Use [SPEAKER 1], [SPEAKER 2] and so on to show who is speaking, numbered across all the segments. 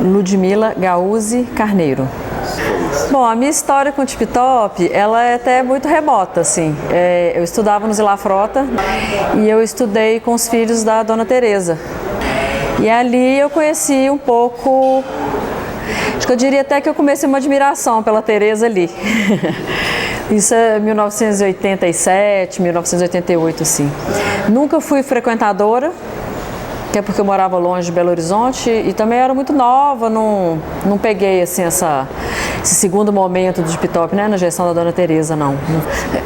[SPEAKER 1] Ludmila Gauzzi Carneiro. Bom, a minha história com o TipTop, ela é até muito remota, assim. Eu estudava no Zila Frota e eu estudei com os filhos da Dona Teresa. E ali eu conheci um pouco, acho que eu diria até que eu comecei uma admiração pela Teresa ali. Isso é 1987, 1988, assim. Nunca fui frequentadora, até porque eu morava longe de Belo Horizonte e também era muito nova, não peguei assim esse segundo momento do TipTop, né, na gestão da Dona Teresa, não.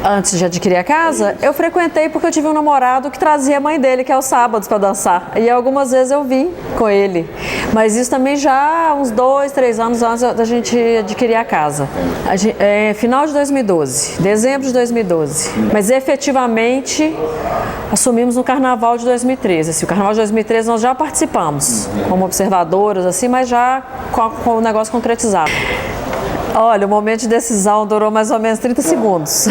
[SPEAKER 1] Antes de adquirir a casa, eu frequentei porque eu tive um namorado que trazia a mãe dele, que é aos sábados, para dançar. E algumas vezes eu vim com ele. Mas isso também já uns 2, 3 anos antes da gente adquirir a casa. Final de 2012, dezembro de 2012. Mas efetivamente assumimos no Carnaval de 2013. Assim, o Carnaval de 2013 nós já participamos como observadoras, assim, mas já com o negócio concretizado. Olha, o momento de decisão durou mais ou menos 30 segundos.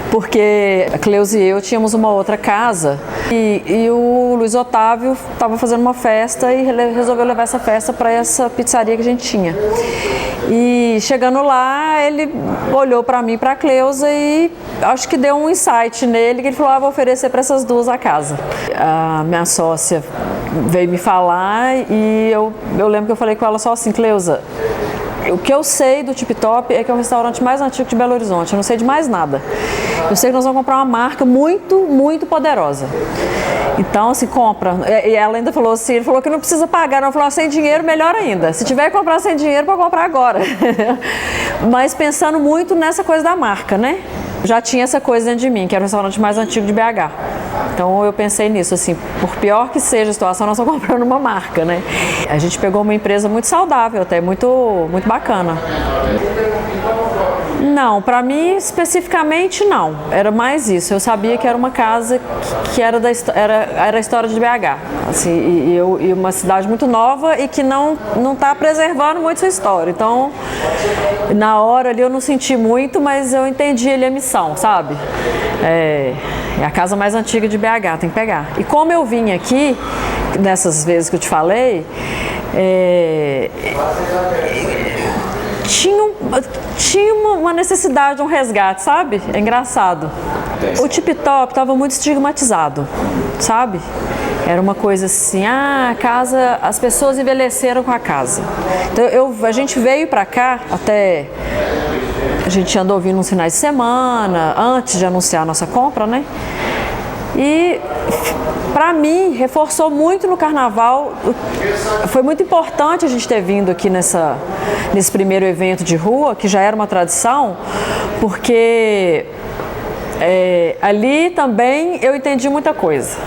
[SPEAKER 1] Porque a Cleusa e eu tínhamos uma outra casa e o Luiz Otávio estava fazendo uma festa e resolveu levar essa festa para essa pizzaria que a gente tinha. E chegando lá, ele olhou para mim e para a Cleusa e acho que deu um insight nele, que ele falou, vou oferecer para essas duas a casa. A minha sócia veio me falar e eu lembro que eu falei com ela só assim, Cleusa, o que eu sei do TipTop é que é o restaurante mais antigo de Belo Horizonte, eu não sei de mais nada. Eu sei que nós vamos comprar uma marca muito, muito poderosa. Então, assim, compra. E ela ainda falou assim, ele falou que não precisa pagar, não, falou, sem dinheiro, melhor ainda. Se tiver que comprar sem dinheiro, pode comprar agora. Mas pensando muito nessa coisa da marca, né? Já tinha essa coisa dentro de mim, que era o restaurante mais antigo de BH. Então eu pensei nisso, assim, por pior que seja a situação, nós estamos comprando uma marca, né? A gente pegou uma empresa muito saudável, até muito, muito bacana. Não, para mim especificamente não, era mais isso. Eu sabia que era uma casa que era a história de BH, assim, e uma cidade muito nova e que não está preservando muito sua história. Então, na hora ali eu não senti muito, mas eu entendi ali a missão, sabe? É a casa mais antiga de BH, tem que pegar. E como eu vim aqui, nessas vezes que eu te falei, tinha uma necessidade, um resgate, sabe? É engraçado. O TipTop estava muito estigmatizado, sabe? Era uma coisa assim, a casa, as pessoas envelheceram com a casa. Então a gente veio para cá, até a gente andou ouvindo uns finais de semana, antes de anunciar a nossa compra, né? E para mim, reforçou muito no Carnaval, foi muito importante a gente ter vindo aqui nesse primeiro evento de rua, que já era uma tradição, porque ali também eu entendi muita coisa.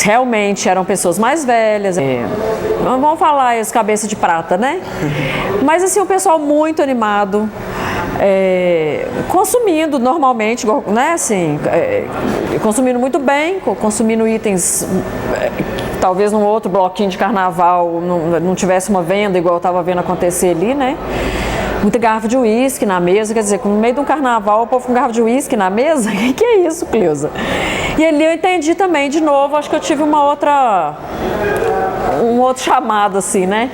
[SPEAKER 1] Realmente eram pessoas mais velhas, vamos falar os cabeça de prata, né? Mas assim, o pessoal muito animado, consumindo normalmente, né? Assim, consumindo muito bem, consumindo itens, talvez num outro bloquinho de carnaval não tivesse uma venda igual eu estava vendo acontecer ali, né? Muita garrafa de uísque na mesa, quer dizer, no meio de um carnaval, o povo com garrafa de uísque na mesa? O que é isso, Cleusa? E ali eu entendi também, de novo, acho que eu tive um outro chamado, assim, né?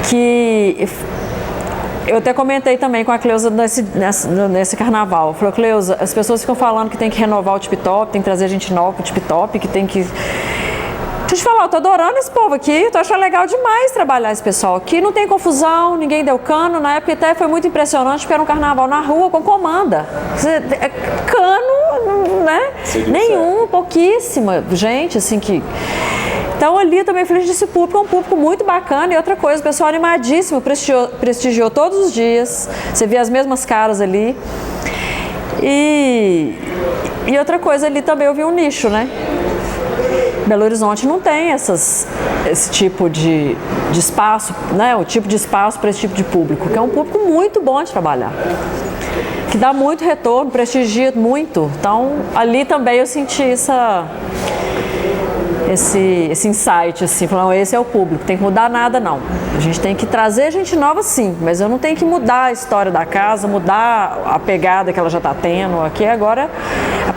[SPEAKER 1] Que eu até comentei também com a Cleusa nesse carnaval. Falei, Cleusa, as pessoas ficam falando que tem que renovar o TipTop, tem que trazer gente nova pro TipTop, que tem que... Deixa eu te falar, eu tô adorando esse povo aqui, tô achando legal demais trabalhar esse pessoal aqui, não tem confusão, ninguém deu cano, na época até foi muito impressionante, porque era um carnaval na rua com comanda. Cano, né? Nenhum, pouquíssima gente, assim, que... Então ali eu também falei, esse público é um público muito bacana. E outra coisa, o pessoal animadíssimo, prestigiou todos os dias, você via as mesmas caras ali. E outra coisa, ali também eu vi um nicho, né? Belo Horizonte não tem esse tipo de espaço, né? O tipo de espaço para esse tipo de público, que é um público muito bom de trabalhar, que dá muito retorno, prestigia muito. Então, ali também eu senti esse insight, assim, falando, esse é o público, tem que mudar nada não. A gente tem que trazer gente nova sim, mas eu não tenho que mudar a história da casa, mudar a pegada que ela já está tendo. Aqui agora,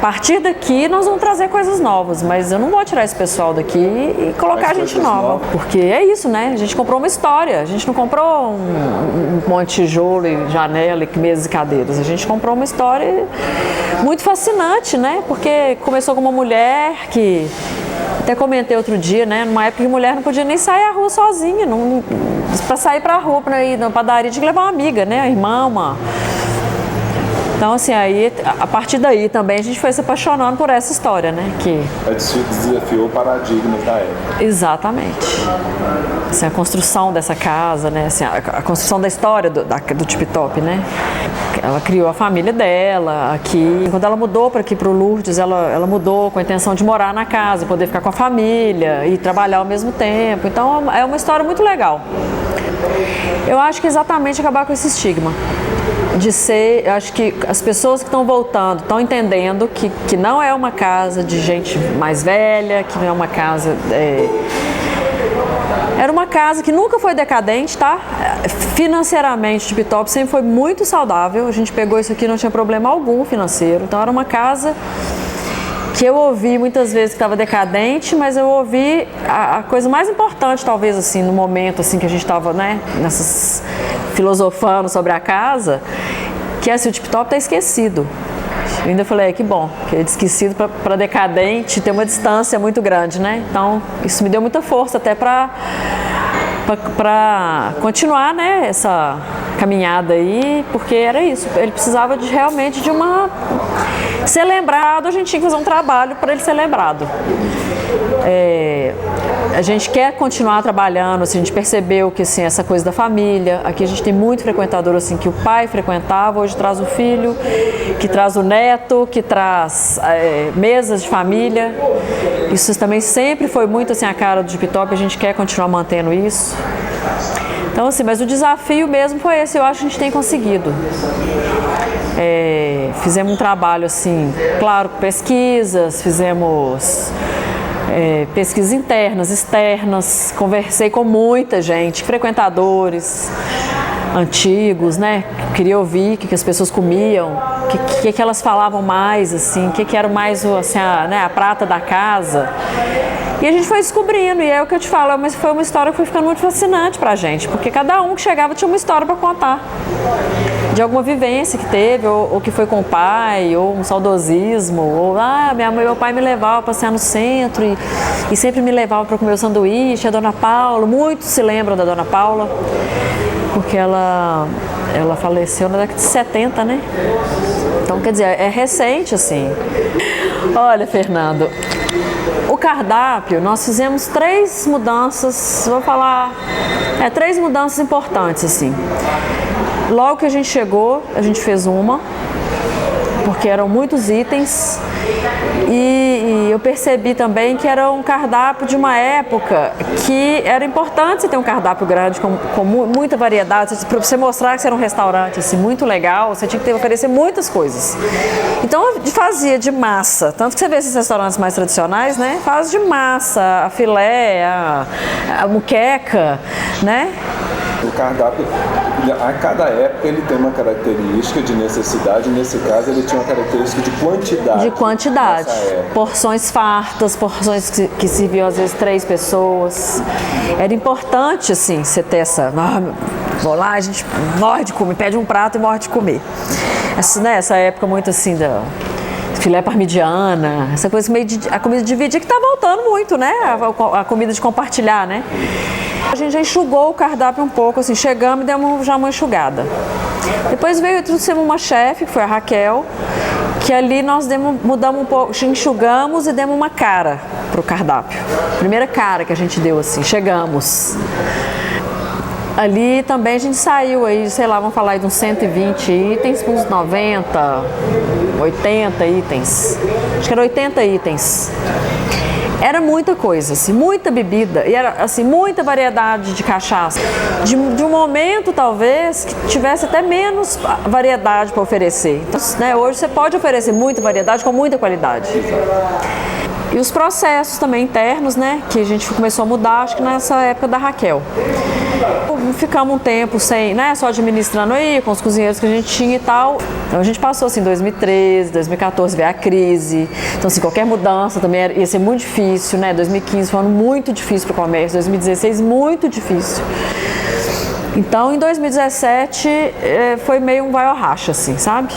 [SPEAKER 1] partir daqui nós vamos trazer coisas novas, mas eu não vou tirar esse pessoal daqui e colocar gente nova, porque é isso, né? A gente comprou uma história, a gente não comprou um monte de tijolo e janela e mesas e cadeiras, a gente comprou uma história muito fascinante, né? Porque começou com uma mulher que, até comentei outro dia, né? Numa época que mulher não podia nem sair à rua sozinha, para sair para a rua, para ir na padaria, tinha que levar uma amiga, né? A irmã, uma... Então, assim, aí, a partir daí também a gente foi se apaixonando por essa história, né? Que
[SPEAKER 2] desafiou paradigmas da época.
[SPEAKER 1] Exatamente. Assim, a construção dessa casa, né? Assim, a construção da história do Tip Top, né? Ela criou a família dela aqui. Quando ela mudou para aqui, para o Lourdes, ela mudou com a intenção de morar na casa, poder ficar com a família e trabalhar ao mesmo tempo. Então, é uma história muito legal. Eu acho que exatamente acabar com esse estigma. De ser, eu acho que as pessoas que estão voltando estão entendendo que não é uma casa de gente mais velha, que não é uma casa... Era uma casa que nunca foi decadente, tá? Financeiramente, o Tip Top sempre foi muito saudável. A gente pegou isso aqui, não tinha problema algum financeiro. Então, era uma casa que eu ouvi muitas vezes que estava decadente, mas eu ouvi a coisa mais importante, talvez, assim, no momento assim, que a gente estava, né, filosofando sobre a casa, que é assim, o Tip Top está esquecido. Eu ainda falei, que bom, que de esquecido para decadente tem uma distância muito grande, né? Então, isso me deu muita força até para continuar, né, essa caminhada aí, porque era isso, ele precisava realmente de ser lembrado, a gente tinha que fazer um trabalho para ele ser lembrado. A gente quer continuar trabalhando, assim, a gente percebeu que assim, essa coisa da família, aqui a gente tem muito frequentador assim, que o pai frequentava, hoje traz o filho, que traz o neto, que traz mesas de família. Isso também sempre foi muito assim, a cara do Tip Top, a gente quer continuar mantendo isso. Então, assim, mas o desafio mesmo foi esse, eu acho que a gente tem conseguido. Fizemos um trabalho, assim, claro, pesquisas, fizemos pesquisas internas, externas, conversei com muita gente, frequentadores antigos, né? Queria ouvir o que as pessoas comiam, o que elas falavam mais, assim, o que era mais assim, a prata da casa. E a gente foi descobrindo, e é o que eu te falo, mas foi uma história que foi ficando muito fascinante pra gente, porque cada um que chegava tinha uma história para contar. De alguma vivência que teve, ou que foi com o pai, ou um saudosismo, ou meu pai me levava para passear no centro e sempre me levava para comer o sanduíche, a Dona Paula, muitos se lembram da Dona Paula, porque ela faleceu na década de 70, né? Então, quer dizer, é recente, assim. Olha, Fernando, o cardápio, nós fizemos 3 mudanças, vou falar, 3 mudanças importantes, assim. Logo que a gente chegou, a gente fez uma, porque eram muitos itens e eu percebi também que era um cardápio de uma época que era importante você ter um cardápio grande com muita variedade, para você mostrar que você era um restaurante assim, muito legal, você tinha que oferecer muitas coisas. Então eu fazia de massa, tanto que você vê esses restaurantes mais tradicionais, né? Faz de massa, a filé, a muqueca, né?
[SPEAKER 2] O cardápio, a cada época ele tem uma característica de necessidade, nesse caso ele tinha uma característica de quantidade.
[SPEAKER 1] De quantidade, porções fartas, porções que serviam às vezes 3 pessoas. Era importante assim, você ter vou lá, a gente morre de comer, pede um prato e morre de comer. Essa época muito assim da filé parmigiana, essa coisa meio a comida dividida que está voltando muito, né? A comida de compartilhar, né? A gente já enxugou o cardápio um pouco, assim, chegamos e demos já uma enxugada. Depois trouxemos uma chefe, que foi a Raquel, que ali nós mudamos um pouco, enxugamos e demos uma cara para o cardápio. Primeira cara que a gente deu, assim, chegamos. Ali também a gente saiu aí, sei lá, vamos falar aí de uns 120 itens, uns 90, 80 itens. Acho que era 80 itens. Era muita coisa, assim, muita bebida, e era assim, muita variedade de cachaça. De um momento, talvez, que tivesse até menos variedade para oferecer. Então, né, hoje você pode oferecer muita variedade com muita qualidade. E os processos também internos, né, que a gente começou a mudar, acho que nessa época da Raquel. ficamos um tempo sem, né, só administrando aí, com os cozinheiros que a gente tinha e tal. Então a gente passou assim, 2013, 2014, veio a crise. Então assim, qualquer mudança também ia ser muito difícil, né? 2015 foi um ano muito difícil para o comércio, 2016 muito difícil. Então em 2017 foi meio um vai ou racha, assim, sabe?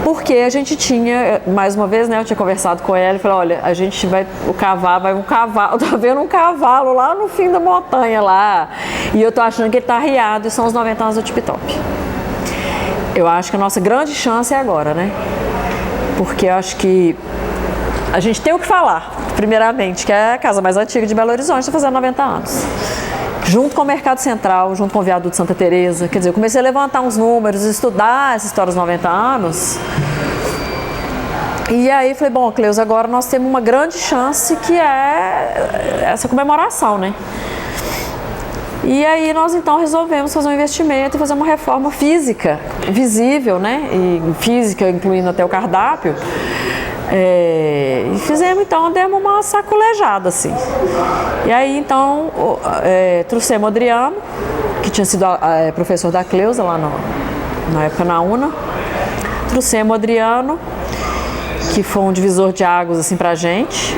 [SPEAKER 1] Porque a gente tinha, mais uma vez, né, eu tinha conversado com ela e falei, olha, a gente vai um cavalo, eu tô vendo um cavalo lá no fim da montanha lá, e eu tô achando que ele tá arriado, e são os 90 anos do Tip Top. Eu acho que a nossa grande chance é agora, né? Porque eu acho que a gente tem o que falar, primeiramente, que é a casa mais antiga de Belo Horizonte, está fazendo 90 anos. Junto com o Mercado Central, junto com o Viaduto Santa Teresa. Quer dizer, eu comecei a levantar uns números, estudar essa história dos 90 anos. E aí falei, bom, Cleusa, agora nós temos uma grande chance que é essa comemoração, né? E aí nós então resolvemos fazer um investimento e fazer uma reforma física, visível, né? E física, incluindo até o cardápio. E fizemos então, demos uma sacolejada assim. E aí então trouxemos o Adriano, que tinha sido professor da Cleusa lá na época na UNA. Trouxemos o Adriano, que foi um divisor de águas assim pra gente.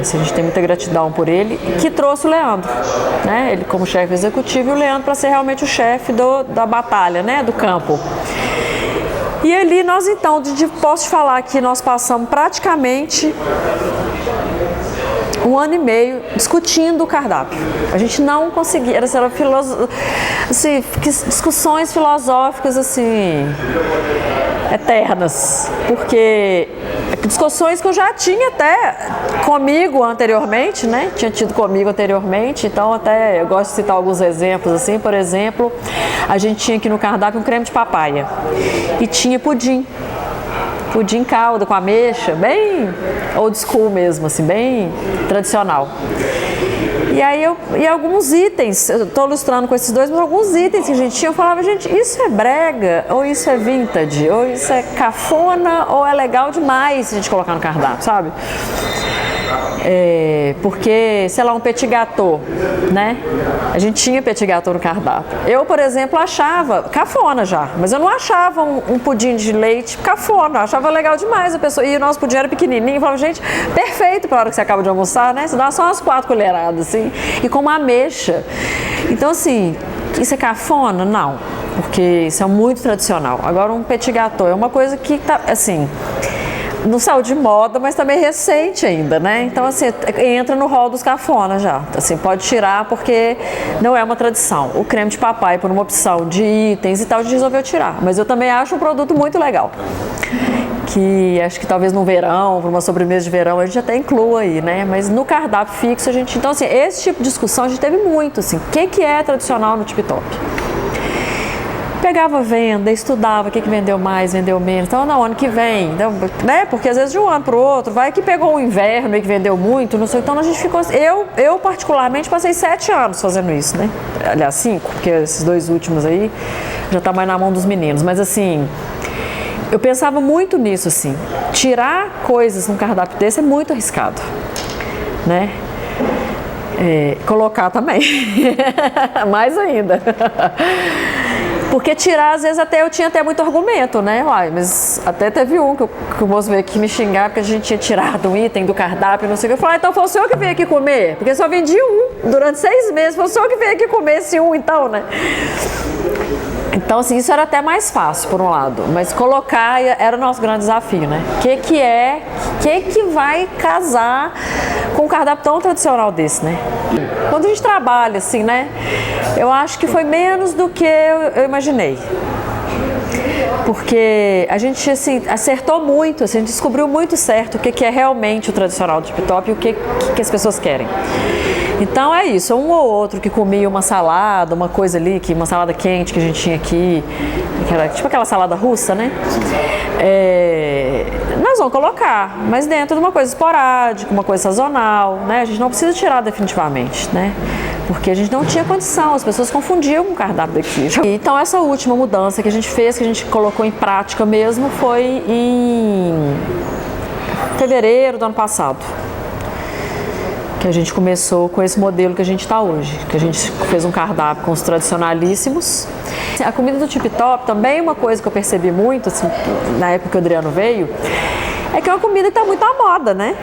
[SPEAKER 1] A gente tem muita gratidão por ele, que trouxe o Leandro, né? Ele como chefe executivo e o Leandro para ser realmente o chefe da batalha, né? Do campo. E ali nós então, posso te falar que nós passamos praticamente 1 ano e meio discutindo o cardápio. A gente não conseguia, eram assim, discussões filosóficas assim, eternas, porque discussões que eu já tinha até comigo anteriormente, né? Tinha tido comigo anteriormente, então até eu gosto de citar alguns exemplos assim, por exemplo, a gente tinha aqui no cardápio um creme de papaya e tinha pudim calda com ameixa, bem old school mesmo, assim, bem tradicional. E aí e alguns itens, eu estou ilustrando com esses dois, mas alguns itens que a gente tinha, eu falava, gente, isso é brega, ou isso é vintage, ou isso é cafona, ou é legal demais a gente colocar no cardápio, sabe? Porque, sei lá, um petit gâteau, né? A gente tinha petit gâteau no cardápio. Eu, por exemplo, achava cafona já, mas eu não achava um pudim de leite cafona, eu achava legal demais a pessoa. E o nosso pudim era pequenininho, eu falava, gente, perfeito para a hora que você acaba de almoçar, né? Você dá só umas 4 colheradas, assim, e com uma ameixa. Então, assim, isso é cafona? Não, porque isso é muito tradicional. Agora, um petit gâteau é uma coisa que tá, assim, não saiu de moda, mas também recente ainda, né? Então, assim, entra no rol dos cafona já. Assim, pode tirar porque não é uma tradição. O creme de papai, por uma opção de itens e tal, a gente resolveu tirar. Mas eu também acho um produto muito legal. Que acho que talvez no verão, para uma sobremesa de verão, a gente até inclua aí, né? Mas no cardápio fixo a gente... Então, assim, esse tipo de discussão a gente teve muito, assim. O que é tradicional no Tip Top? Pegava venda, estudava o que vendeu mais, vendeu menos. Então, no ano que vem, né? Porque às vezes de um ano para o outro, vai que pegou o inverno e que vendeu muito, não sei. Então a gente ficou. Eu particularmente passei 7 anos fazendo isso, né? Aliás, 5, porque esses 2 últimos aí já tá mais na mão dos meninos. Mas assim, eu pensava muito nisso, assim. Tirar coisas num cardápio desse é muito arriscado, né? Colocar também, mais ainda. Porque tirar, às vezes, eu tinha até muito argumento, né? Uai, mas até teve um que o moço veio aqui me xingar porque a gente tinha tirado um item do cardápio, não sei o que. Eu falei, então foi o senhor que veio aqui comer? Porque só vendi um durante 6 meses, foi o senhor que veio aqui comer esse um, então, né? Então, assim, isso era até mais fácil, por um lado. Mas colocar era o nosso grande desafio, né? O que vai casar com um cardápio tão tradicional desse, né? Quando a gente trabalha, assim, né? Eu acho que foi menos do que eu imaginei. Porque a gente, assim, acertou muito, assim, a gente descobriu muito certo o que é realmente o tradicional do Tip Top e o que as pessoas querem. Então é isso, um ou outro que comia uma salada, uma coisa ali, uma salada quente que a gente tinha aqui, que era tipo aquela salada russa, né? Nós vamos colocar, mas dentro de uma coisa esporádica, uma coisa sazonal, né? A gente não precisa tirar definitivamente, né? Porque a gente não tinha condição, as pessoas confundiam com o cardápio daqui. Então essa última mudança que a gente fez, que a gente colocou em prática mesmo, foi em fevereiro do ano passado. que a gente começou com esse modelo que a gente está hoje, que a gente fez um cardápio com os tradicionalíssimos. A comida do Tip Top também, uma coisa que eu percebi muito, assim, na época que o Adriano veio, é que é uma comida que está muito à moda, né?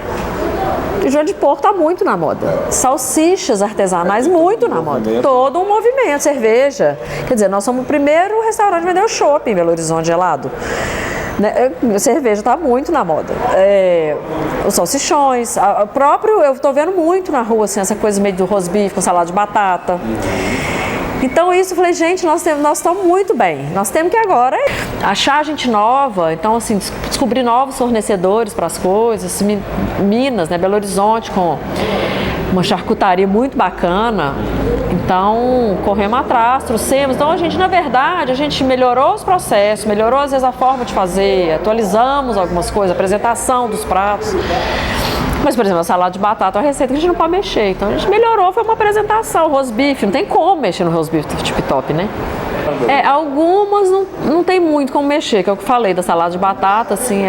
[SPEAKER 1] O joelho de porco está muito na moda. Salsichas artesanais, muito na moda. Todo um movimento, cerveja. Quer dizer, nós somos o primeiro restaurante a vender o chopp em Belo Horizonte gelado. A cerveja está muito na moda. Os salsichões, o próprio, eu estou vendo muito na rua, assim, essa coisa meio do rosbife com salada de batata. Então isso, eu falei, gente, nós estamos muito bem. Nós temos que agora achar gente nova, então assim, descobrir novos fornecedores para as coisas. Minas, né, Belo Horizonte com uma charcutaria muito bacana. Então, corremos atrás, trouxemos. Então, a gente, na verdade, a gente melhorou os processos, melhorou às vezes a forma de fazer, atualizamos algumas coisas, a apresentação dos pratos. Mas, por exemplo, a salada de batata é uma receita que a gente não pode mexer. Então, a gente melhorou, foi uma apresentação. Rosbife, não tem como mexer no rosbife do Tip Top, né? Algumas não tem muito como mexer, que é o que eu falei da salada de batata, assim,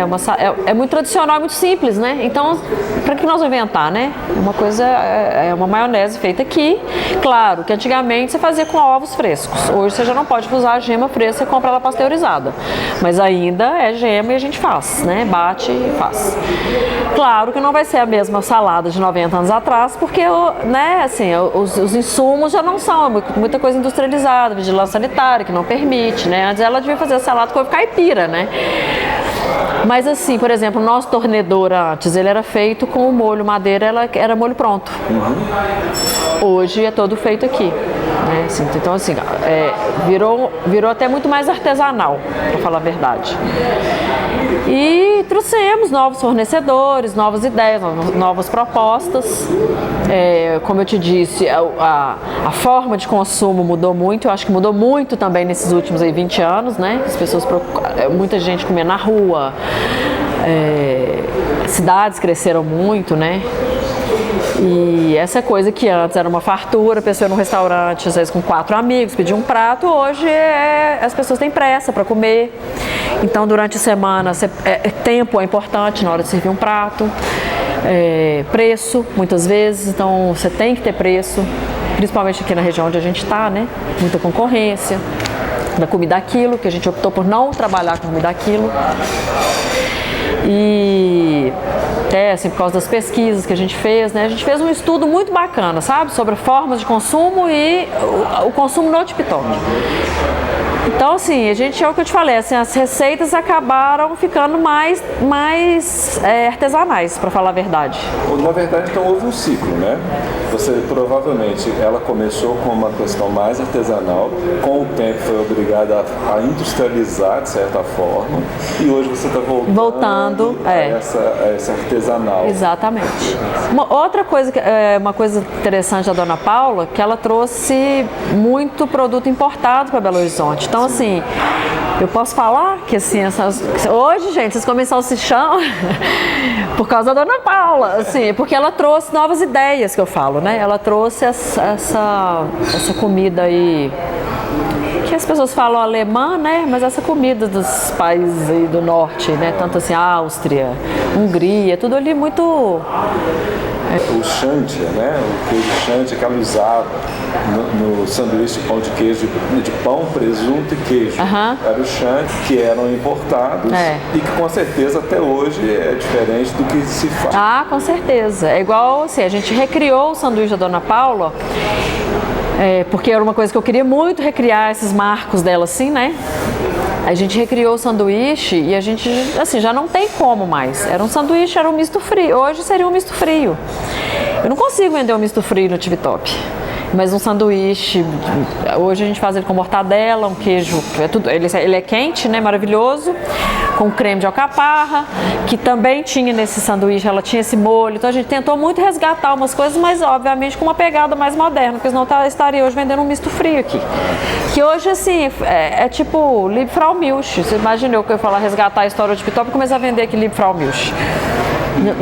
[SPEAKER 1] é muito tradicional, muito simples, né? Então, para que nós vamos inventar, né? Uma coisa é uma maionese feita aqui. Claro que antigamente você fazia com ovos frescos. Hoje você já não pode usar a gema fresca e comprar ela pasteurizada. Mas ainda é gema e a gente faz, né? Bate e faz. Claro que não vai ser a mesma salada de 90 anos atrás, porque, né, assim, os insumos já não são, muita coisa industrializada, vigilância sanitária, que não permite, né? Antes ela devia fazer a salada com caipira, né? Mas assim, por exemplo, o nosso tornedor antes, ele era feito com o molho madeira, era molho pronto. Hoje é todo feito aqui, né? Assim, então assim, virou até muito mais artesanal, para falar a verdade. E trouxemos novos fornecedores, novas ideias, novas propostas. Como eu te disse, a forma de consumo mudou muito. Eu acho que mudou muito também nesses últimos 20 anos, né? As pessoas, muita gente comendo na rua, cidades cresceram muito, né? E essa coisa que antes era uma fartura, a pessoa ia num restaurante, às vezes com 4 amigos, pedir um prato, hoje as pessoas têm pressa para comer. Então, durante a semana, tempo é importante na hora de servir um prato. Preço, muitas vezes, então você tem que ter preço, principalmente aqui na região onde a gente está, né? Muita concorrência da comida aquilo, que a gente optou por não trabalhar com comida aquilo. E até assim, por causa das pesquisas que a gente fez, né? A gente fez um estudo muito bacana, sabe? Sobre formas de consumo e o consumo no Tip Top. Então, assim, é o que eu te falei, assim, as receitas acabaram ficando mais artesanais, para falar a verdade.
[SPEAKER 2] Na verdade, então, houve um ciclo, né? Você, provavelmente, ela começou com uma questão mais artesanal, com o tempo foi obrigada a industrializar, de certa forma, e hoje você está voltando a essa artesanal.
[SPEAKER 1] Exatamente. Outra coisa, uma coisa interessante da Dona Paula, que ela trouxe muito produto importado para Belo Horizonte. Então, assim, eu posso falar que, assim, hoje, gente, vocês comem salsichão por causa da Dona Paula, assim, porque ela trouxe novas ideias, que eu falo, né? Ela trouxe essa comida aí, que as pessoas falam alemã, né? Mas essa comida dos países aí do norte, né? Tanto assim, Áustria, Hungria, tudo ali muito...
[SPEAKER 2] O chantia, né? O queijo chantia que ela usava no sanduíche de pão de queijo, de pão, presunto e queijo. Era o chantia, que eram importados e que com certeza até hoje é diferente do que se faz.
[SPEAKER 1] Ah, com certeza. É igual, assim, a gente recriou o sanduíche da Dona Paula, porque era uma coisa que eu queria muito recriar, esses marcos dela, assim, né? A gente recriou o sanduíche e a gente, assim, já não tem como mais. Era um sanduíche, era um misto frio. Hoje seria um misto frio. Eu não consigo vender um misto frio no Tip Top. Mas um sanduíche, hoje a gente faz ele com mortadela, um queijo, ele é quente, né, maravilhoso, com creme de alcaparra, que também tinha nesse sanduíche, ela tinha esse molho. Então a gente tentou muito resgatar umas coisas, mas obviamente com uma pegada mais moderna, porque senão estaria hoje vendendo um misto frio aqui. Que hoje, assim, é tipo Liebfraumilch. Você imaginou que eu ia falar resgatar a história do Tip Top e começar a vender aqui Liebfraumilch.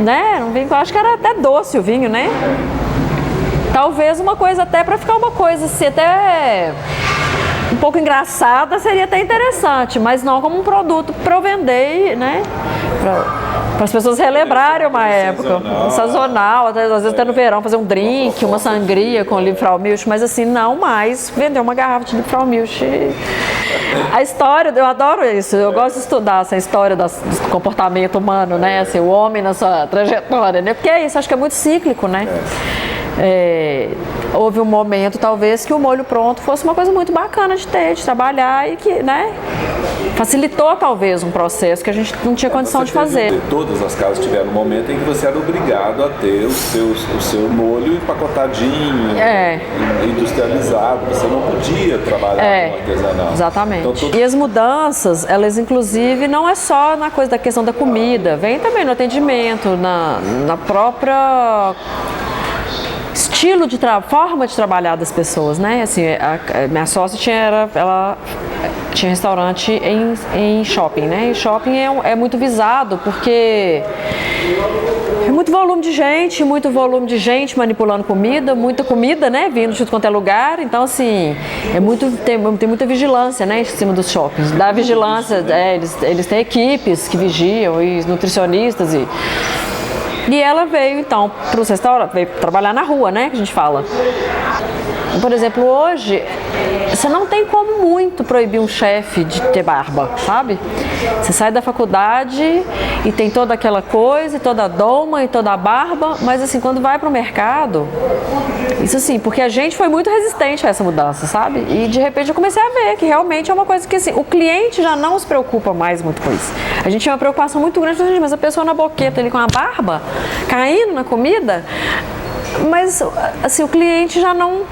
[SPEAKER 1] Né? Um vinho que eu acho que era até doce o vinho, né? Talvez uma coisa até para ficar uma coisa assim, até um pouco engraçada, seria até interessante, mas não como um produto para eu vender, né? Para as pessoas relembrarem uma época. Sazonal, às vezes até no verão, fazer um drink, uma sangria com Liebfraumilch, mas assim, não mais vender uma garrafa de Liebfraumilch. A história, eu adoro isso, eu gosto de estudar essa história do comportamento humano, né? Assim, o homem na sua trajetória, né? Porque é isso, acho que é muito cíclico, né? Houve um momento, talvez, que o molho pronto fosse uma coisa muito bacana de ter, de trabalhar e que, né, facilitou, talvez, um processo que a gente não tinha condição de fazer.
[SPEAKER 2] Todas as casas tiveram um momento em que você era obrigado a ter o seu molho empacotadinho, industrializado, você não podia trabalhar com artesanal.
[SPEAKER 1] Exatamente. Então, e as mudanças, elas, inclusive, não é só na coisa da questão da comida, vem também no atendimento, na própria estilo de forma de trabalhar das pessoas, né? Assim, a minha sócia ela tinha restaurante em shopping, né? E shopping é muito visado porque é muito volume de gente manipulando comida, muita comida, né? Vindo de tudo quanto é lugar. Então, assim, tem muita vigilância, né? Em cima dos shoppings. Da vigilância, eles têm equipes que vigiam, e nutricionistas E ela veio, então, para os restaurantes, veio trabalhar na rua, né, que a gente fala. Por exemplo, hoje, você não tem como muito proibir um chefe de ter barba, sabe? Você sai da faculdade e tem toda aquela coisa, e toda a doma, e toda a barba, mas assim, quando vai para o mercado, isso assim, porque a gente foi muito resistente a essa mudança, sabe? E de repente eu comecei a ver que realmente é uma coisa que assim, o cliente já não se preocupa mais muito com isso. A gente tinha uma preocupação muito grande, mas a pessoa na boqueta ali com a barba, caindo na comida, mas assim, o cliente já não,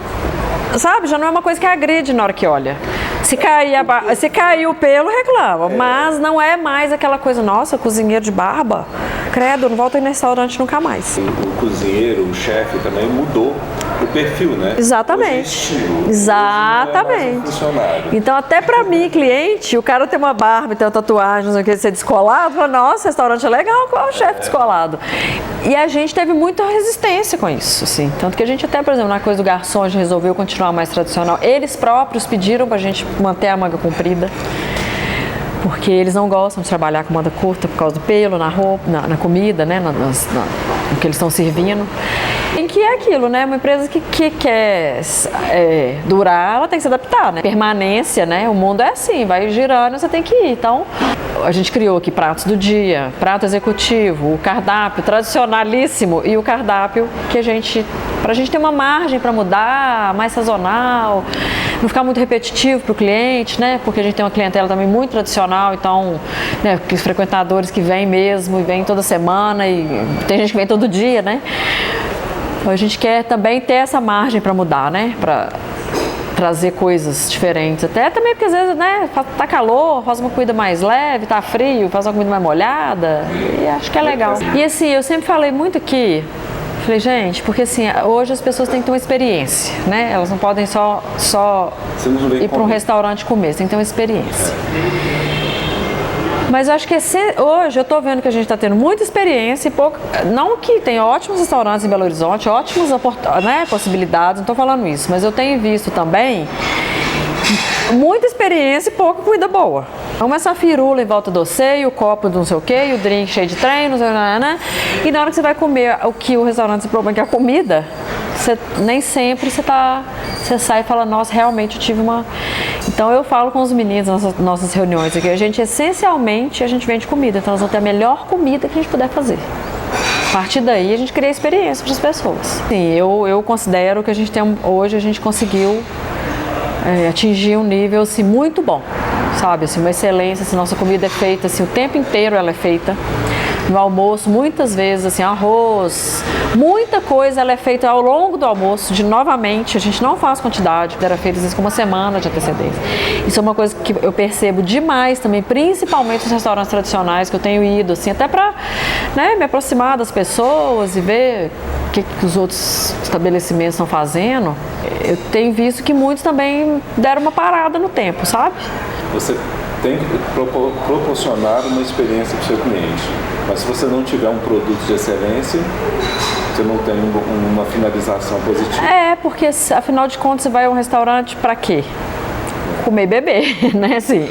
[SPEAKER 1] sabe, já não é uma coisa que agride na hora que olha. Se cair o pelo, reclama, mas não é mais aquela coisa, nossa, cozinheiro de barba, credo, não volto a ir no restaurante nunca mais.
[SPEAKER 2] O cozinheiro, o chefe também mudou o perfil, né?
[SPEAKER 1] Exatamente.
[SPEAKER 2] Exatamente.
[SPEAKER 1] Então, até pra mim, cliente, o cara tem uma barba, tem uma tatuagem, não sei o que, ser descolado, fala, nossa, restaurante é legal, qual é o chefe descolado? E a gente teve muita resistência com isso, assim. Tanto que a gente até, por exemplo, na coisa do garçom, a gente resolveu continuar mais tradicional. Eles próprios pediram pra gente manter a manga comprida, porque eles não gostam de trabalhar com manga curta por causa do pelo na roupa, na comida, né, no que eles estão servindo. Em que é aquilo, né? Uma empresa que quer durar, ela tem que se adaptar, né? Permanência, né? O mundo é assim, vai girando, você tem que ir. Então, a gente criou aqui pratos do dia, prato executivo, o cardápio tradicionalíssimo e o cardápio que pra gente ter uma margem para mudar, mais sazonal, não ficar muito repetitivo para o cliente, né? Porque a gente tem uma clientela também muito tradicional, então, né, os frequentadores que vêm mesmo e vêm toda semana e tem gente que vem todo dia, né? A gente quer também ter essa margem para mudar, né? Para trazer coisas diferentes. Até também porque às vezes, né? Tá calor, faz uma comida mais leve, tá frio, faz uma comida mais molhada. E acho que é legal. E assim, eu sempre falei muito aqui, falei, gente, porque assim, hoje as pessoas têm que ter uma experiência, né? Elas não podem só ir para um restaurante comer, tem que ter uma experiência. Mas eu acho que hoje eu estou vendo que a gente está tendo muita experiência e pouco. Não que tem ótimos restaurantes em Belo Horizonte, ótimas, né, possibilidades, não estou falando isso, mas eu tenho visto também muita experiência e pouca comida boa. Vamos essa firula em volta do doce, o copo do não sei o quê, e o drink cheio de trem, não sei o que, né? E na hora que você vai comer o que o restaurante se propõe, que é a comida, nem sempre você sai e fala, nossa, realmente eu tive uma... Então eu falo com os meninos nas nossas reuniões aqui, essencialmente a gente vende comida, então nós vamos ter a melhor comida que a gente puder fazer. A partir daí a gente cria experiência para as pessoas. Sim, eu considero que a gente tem, hoje a gente conseguiu atingir um nível assim, muito bom, sabe, assim, uma excelência, assim, nossa comida é feita assim, o tempo inteiro ela é feita. No almoço, muitas vezes, assim, arroz, muita coisa ela é feita ao longo do almoço, novamente, a gente não faz quantidade, era feita às vezes com uma semana de antecedência. Isso é uma coisa que eu percebo demais também, principalmente nos restaurantes tradicionais que eu tenho ido, assim, até para, né, me aproximar das pessoas e ver o que os outros estabelecimentos estão fazendo. Eu tenho visto que muitos também deram uma parada no tempo, sabe?
[SPEAKER 2] Você tem que proporcionar uma experiência para o seu cliente. Mas se você não tiver um produto de excelência, você não tem uma finalização positiva.
[SPEAKER 1] Porque afinal de contas você vai a um restaurante para quê? Comer e beber, né? Assim,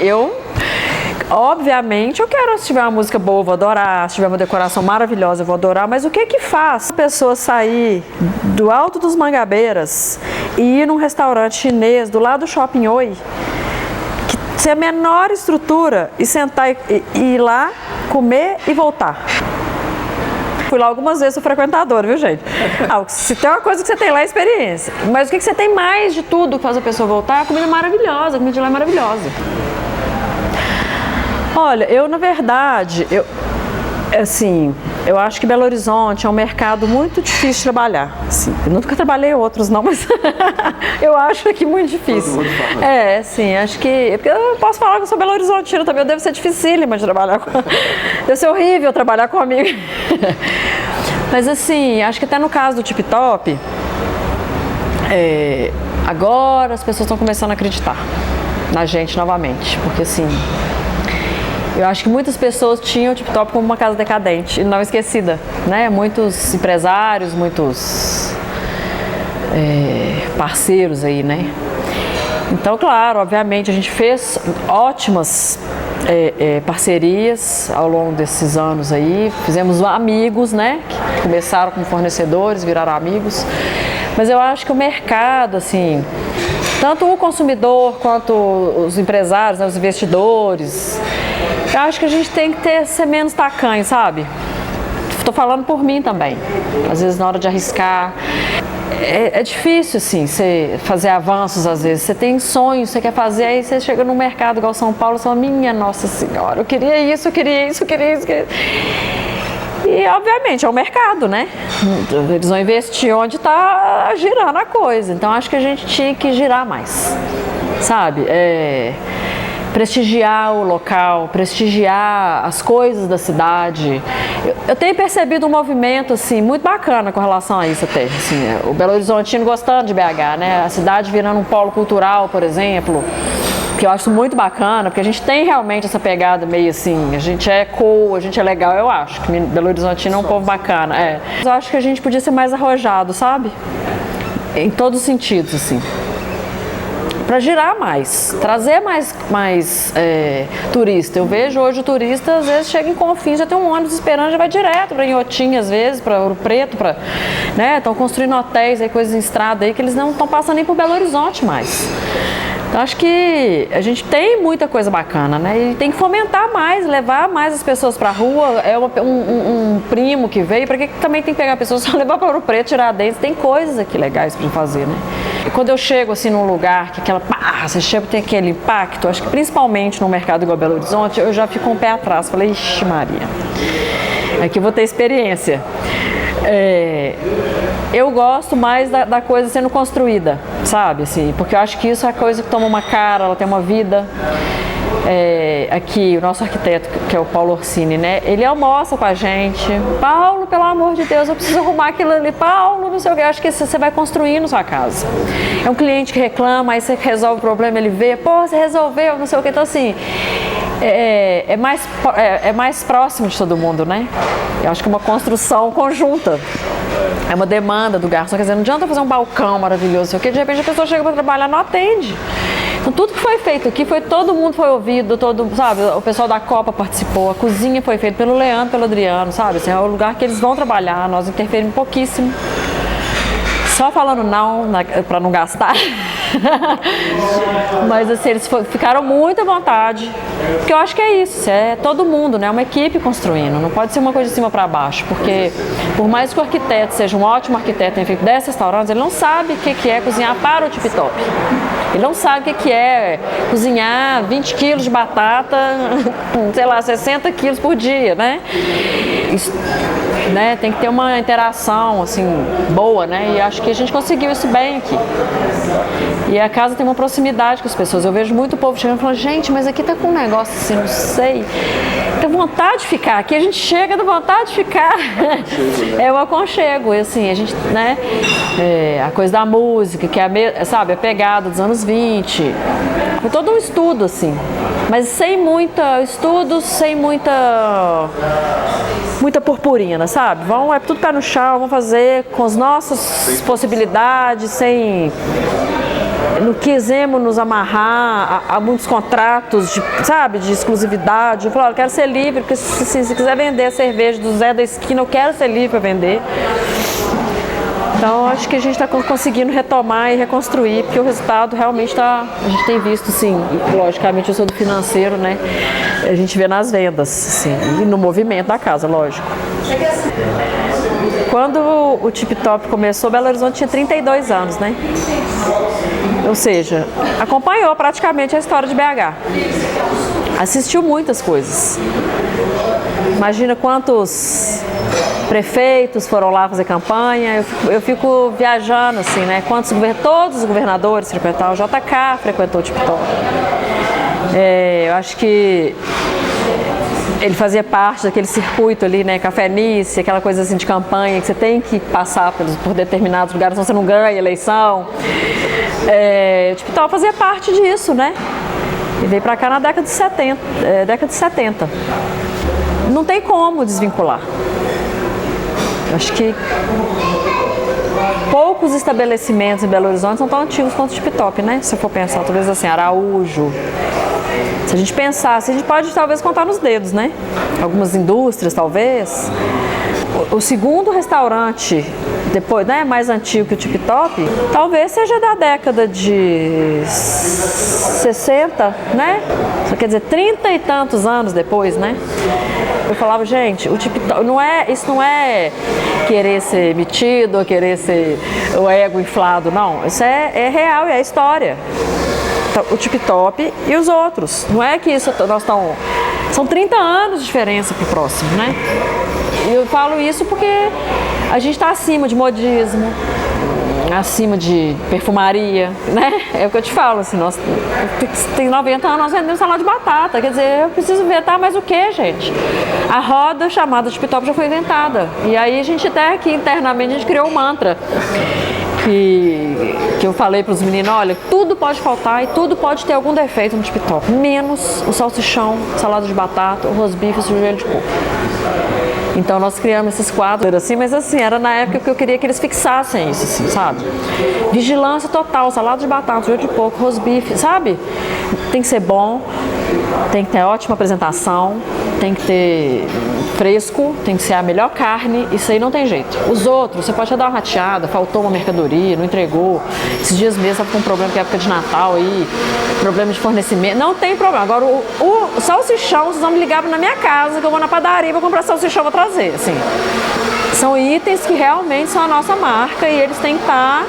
[SPEAKER 1] Obviamente, eu quero, se tiver uma música boa, eu vou adorar, se tiver uma decoração maravilhosa, eu vou adorar, mas o que que faz a pessoa sair do Alto dos Mangabeiras e ir num restaurante chinês do lado do Shopping Oi, que tem a menor estrutura, e sentar e ir lá, comer e voltar? Fui lá algumas vezes, sou frequentadora, viu, gente? Se tem uma coisa que você tem lá é experiência. Mas o que você tem mais de tudo que faz a pessoa voltar? A comida maravilhosa, a comida de lá é maravilhosa. Olha, eu na verdade, eu acho que Belo Horizonte é um mercado muito difícil de trabalhar. Assim, eu nunca trabalhei em outros não, mas eu acho aqui muito difícil. Acho que... Porque eu posso falar que eu sou Belo Horizontina também, deve ser dificílimo de trabalhar com... Deve ser horrível trabalhar comigo. Mas assim, acho que até no caso do Tip Top, agora as pessoas estão começando a acreditar na gente novamente, porque assim... Eu acho que muitas pessoas tinham o Tip Top como uma casa decadente e não esquecida, né? Muitos empresários, muitos parceiros aí, né? Então, claro, obviamente a gente fez ótimas parcerias ao longo desses anos aí, fizemos amigos, né? Que começaram como fornecedores, viraram amigos. Mas eu acho que o mercado, assim, tanto o consumidor quanto os empresários, né, os investidores, eu acho que a gente tem que ser menos tacanho, sabe? Estou falando por mim também. Às vezes na hora de arriscar, é difícil assim, você fazer avanços às vezes. Você tem sonhos, você quer fazer, aí você chega no mercado igual São Paulo e fala, minha Nossa Senhora, eu queria isso, eu queria isso, eu queria isso. E obviamente é o mercado, né? Eles vão investir onde está girando a coisa. Então acho que a gente tinha que girar mais, sabe? Prestigiar o local, prestigiar as coisas da cidade. Eu tenho percebido um movimento assim, muito bacana com relação a isso até. Assim, o Belo Horizontino gostando de BH, né? A cidade virando um polo cultural, por exemplo, que eu acho muito bacana, porque a gente tem realmente essa pegada meio assim, a gente é cool, a gente é legal, eu acho que Belo Horizontino é um povo bacana. Mas eu acho que a gente podia ser mais arrojado, sabe? Em todos os sentidos, assim. Para girar mais, trazer mais turista. Eu vejo hoje o turista, às vezes, chega em Confins, já tem um ônibus esperando, já vai direto para Inhotim, às vezes, para Ouro Preto, né? Estão construindo hotéis, aí, coisas em estrada aí, que eles não estão passando nem por Belo Horizonte mais. Então, acho que a gente tem muita coisa bacana, né? E tem que fomentar mais, levar mais as pessoas para a rua. É um primo que veio, para que também tem que pegar pessoas só levar para Ouro Preto, Tiradentes? Tem coisas aqui legais para fazer, né? E quando eu chego assim num lugar que você chega, tem aquele impacto, acho que principalmente no mercado igual Belo Horizonte, eu já fico um pé atrás. Falei, ixi Maria, aqui eu vou ter experiência. Eu gosto mais da coisa sendo construída, sabe? Assim, porque eu acho que isso é a coisa que toma uma cara, ela tem uma vida. Aqui, o nosso arquiteto, que é o Paulo Orsini, né? Ele almoça com a gente. Paulo, pelo amor de Deus, eu preciso arrumar aquilo ali. Paulo, não sei o que. Eu acho que você vai construindo sua casa. É um cliente que reclama, aí você resolve o problema, ele vê, pô, você resolveu, não sei o que. Então, assim, é mais próximo de todo mundo, né? Eu acho que é uma construção conjunta. É uma demanda do garçom. Quer dizer, não adianta fazer um balcão maravilhoso, porque de repente a pessoa chega para trabalhar e não atende. Então, tudo que foi feito aqui, todo mundo foi ouvido, sabe? O pessoal da Copa participou, a cozinha foi feita pelo Leandro, pelo Adriano, sabe? Assim, é o lugar que eles vão trabalhar, nós interferimos pouquíssimo. Só falando não, para não gastar. Mas assim, eles ficaram muito à vontade, porque eu acho que é isso, é todo mundo, né? Uma equipe construindo, não pode ser uma coisa de cima para baixo, porque por mais que o arquiteto seja um ótimo arquiteto, tenha feito 10 restaurantes, ele não sabe o que é cozinhar para o Tip Top. Ele não sabe o que é cozinhar 20 quilos de batata, sei lá, 60 quilos por dia, né? Isso, né? Tem que ter uma interação, assim, boa, né? E acho que a gente conseguiu isso bem aqui. E a casa tem uma proximidade com as pessoas. Eu vejo muito povo chegando e falando, gente, mas aqui tá com um negócio assim, não sei. Tem vontade de ficar. Aqui a gente chega da vontade de ficar. É um aconchego. E assim, a gente, né? A coisa da música, que é sabe, a pegada dos anos 20. Foi todo um estudo, assim. Mas sem muita estudo, sem muita purpurina, sabe? É tudo pé no chão, vamos fazer com as nossas possibilidades, sem não quisemos nos amarrar a muitos contratos, de exclusividade. Eu falei, olha, eu quero ser livre, porque se quiser vender a cerveja do Zé da esquina, eu quero ser livre para vender. Então, acho que a gente está conseguindo retomar e reconstruir, porque o resultado realmente a gente tem visto, sim, logicamente eu sou do financeiro, né? A gente vê nas vendas, sim, e no movimento da casa, lógico. Quando o Tip Top começou, Belo Horizonte tinha 32 anos, né? Ou seja, acompanhou praticamente a história de BH. Assistiu muitas coisas. Imagina quantos prefeitos foram lá fazer campanha. Eu fico viajando assim, né? Todos os governadores frequentaram, o JK frequentou o Tip Top. Eu acho que ele fazia parte daquele circuito ali, né? Cafenice, aquela coisa assim de campanha que você tem que passar por determinados lugares, senão você não ganha a eleição. O Tip Top fazia parte disso, né? E veio pra cá na década de 70. Não tem como desvincular. Acho que poucos estabelecimentos em Belo Horizonte são tão antigos quanto o Tip Top, né? Se eu for pensar, talvez assim, Araújo. Se a gente pensasse, a gente pode talvez contar nos dedos, né? Algumas indústrias, talvez. O segundo restaurante, depois, né, mais antigo que o Tip Top, talvez seja da década de 60, né? Quer dizer, 30 e tantos anos depois, né? Eu falava, gente, o Tip Top, isso não é querer ser metido, ou querer ser o ego inflado, não. Isso é real, é história. O Tip Top e os outros. Não é que isso são 30 anos de diferença pro próximo, né? E eu falo isso porque a gente está acima de modismo, acima de perfumaria, né? É o que eu te falo, assim, nós tem 90 anos, nós vendemos salada de batata, quer dizer, eu preciso inventar mais o que, gente? A roda chamada Tip Top já foi inventada, e aí a gente até aqui internamente a gente criou um mantra, que eu falei para os meninos, olha, tudo pode faltar e tudo pode ter algum defeito no Tip Top, menos o salsichão, salada de batata, o rosbife e o joelho de porco. Então nós criamos esses quadros assim, mas assim, era na época que eu queria que eles fixassem isso, assim, sabe? Vigilância total, salada de batata, joelho de porco, rosbife, sabe? Tem que ser bom, tem que ter ótima apresentação, tem que ter fresco, tem que ser a melhor carne, isso aí não tem jeito. Os outros, você pode dar uma rateada, faltou uma mercadoria, não entregou, esses dias mesmo estava com um problema que é época de Natal aí, problema de fornecimento, não tem problema. Agora o salsichão, vocês vão me ligar na minha casa, que eu vou na padaria e vou comprar salsichão, vou trazer, assim. São itens que realmente são a nossa marca e eles têm que estar,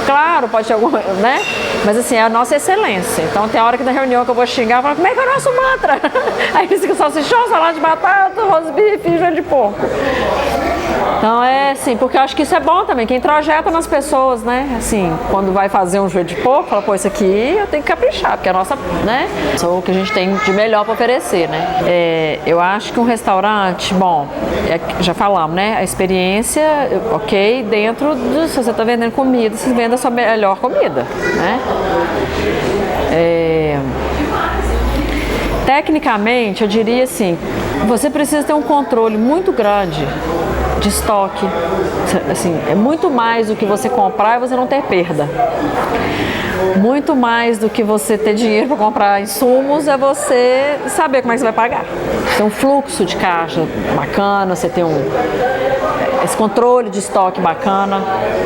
[SPEAKER 1] claro, pode ter alguma, né? Mas assim, é a nossa excelência. Então tem a hora que na reunião que eu vou xingar, eu falo, como é que é o nosso mantra? Aí eles ficam salsichão, salada de batata, rosbife e joelho de porco. Então é assim, porque eu acho que isso é bom também, que introjeta nas pessoas, né? Assim, quando vai fazer um joelho de porco, fala, pô, isso aqui eu tenho que caprichar, porque é a nossa, né? Isso é o que a gente tem de melhor para oferecer, né? Eu acho que um restaurante, bom, já falamos, né? A experiência, ok, dentro do, se você está vendendo comida, você vende a sua melhor comida, né? Tecnicamente, eu diria assim, você precisa ter um controle muito grande de estoque, assim, é muito mais do que você comprar e você não ter perda. Muito mais do que você ter dinheiro para comprar insumos é você saber como é que você vai pagar. Tem um fluxo de caixa bacana, você tem esse controle de estoque bacana.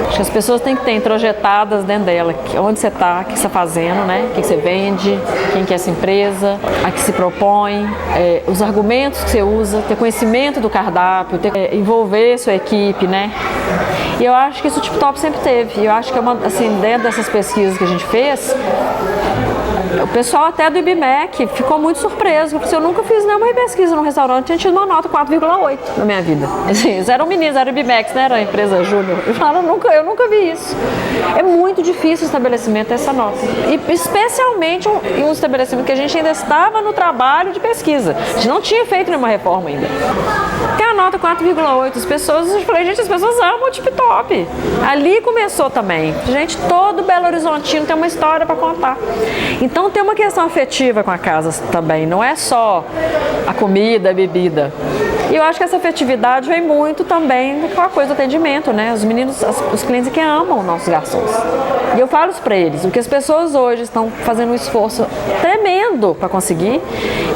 [SPEAKER 1] Acho que as pessoas têm que ter introjetadas dentro dela, onde você está, o que você está fazendo, né? O que você vende, quem que é essa empresa, a que se propõe, os argumentos que você usa, ter conhecimento do cardápio, envolver sua equipe, né? E eu acho que isso o Tip Top sempre teve. E eu acho que assim, dentro dessas pesquisas que a gente fez, o pessoal até do IBMEC ficou muito surpreso, porque eu nunca fiz nenhuma pesquisa no restaurante, tinha tido uma nota 4,8 na minha vida. Assim, eles eram meninos, era o IBMEC, né? Era a empresa júnior. Eu nunca vi isso. É muito difícil o estabelecimento ter essa nota. E especialmente em um estabelecimento que a gente ainda estava no trabalho de pesquisa. A gente não tinha feito nenhuma reforma ainda. Tem a nota 4,8. Eu falei, gente, as pessoas amam o Tip Top. Ali começou também. Gente, todo Belo Horizontino tem uma história para contar. Então tem uma questão afetiva com a casa também, não é só a comida, a bebida. E eu acho que essa afetividade vem muito também com a coisa do atendimento, né? Os meninos, os clientes que amam nossos garçons. E eu falo isso para eles, o que as pessoas hoje estão fazendo um esforço tremendo para conseguir,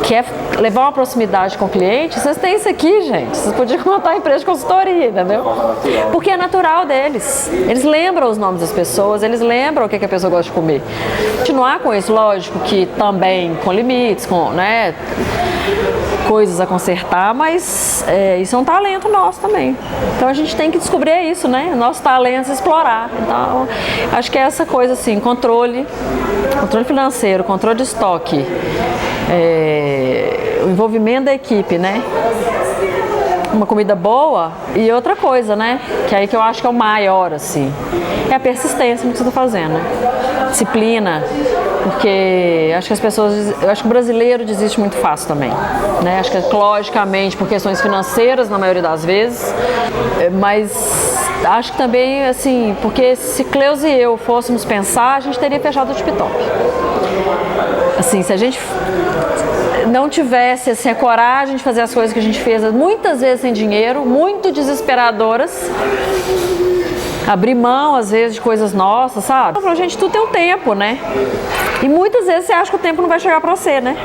[SPEAKER 1] que é levar uma proximidade com o cliente. Vocês têm isso aqui, gente. Vocês podiam montar uma empresa de consultoria, entendeu? Porque é natural deles. Eles lembram os nomes das pessoas, eles lembram o que a pessoa gosta de comer. Continuar com isso, lógico que também com limites, com, né, coisas a consertar, mas isso é um talento nosso também. Então a gente tem que descobrir isso, né? Nosso talento é explorar. Então, acho que é essa coisa assim, controle financeiro, controle de estoque, o envolvimento da equipe, né? Uma comida boa e outra coisa, né? Que aí que eu acho que é o maior, assim, é a persistência no que você está fazendo, né? Disciplina, porque acho que as pessoas, eu acho que o brasileiro desiste muito fácil também, né? Acho que logicamente por questões financeiras na maioria das vezes, mas acho que também, assim, porque se Cleusa e eu fôssemos pensar, a gente teria fechado o TikTok. Assim, se a gente não tivesse assim, a coragem de fazer as coisas que a gente fez, muitas vezes sem dinheiro, muito desesperadoras, abrir mão às vezes de coisas nossas, sabe? Eu falo, gente, tudo tem um tempo, né? E muitas vezes você acha que o tempo não vai chegar pra você, né?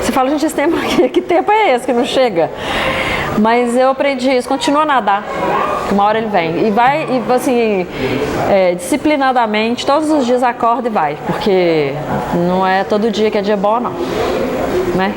[SPEAKER 1] Você fala, gente, esse tempo aqui, que tempo é esse que não chega? Mas eu aprendi isso, continua a nadar, que uma hora ele vem. E vai, e assim, disciplinadamente, todos os dias acorda e vai, porque não é todo dia que é dia bom, não. Né?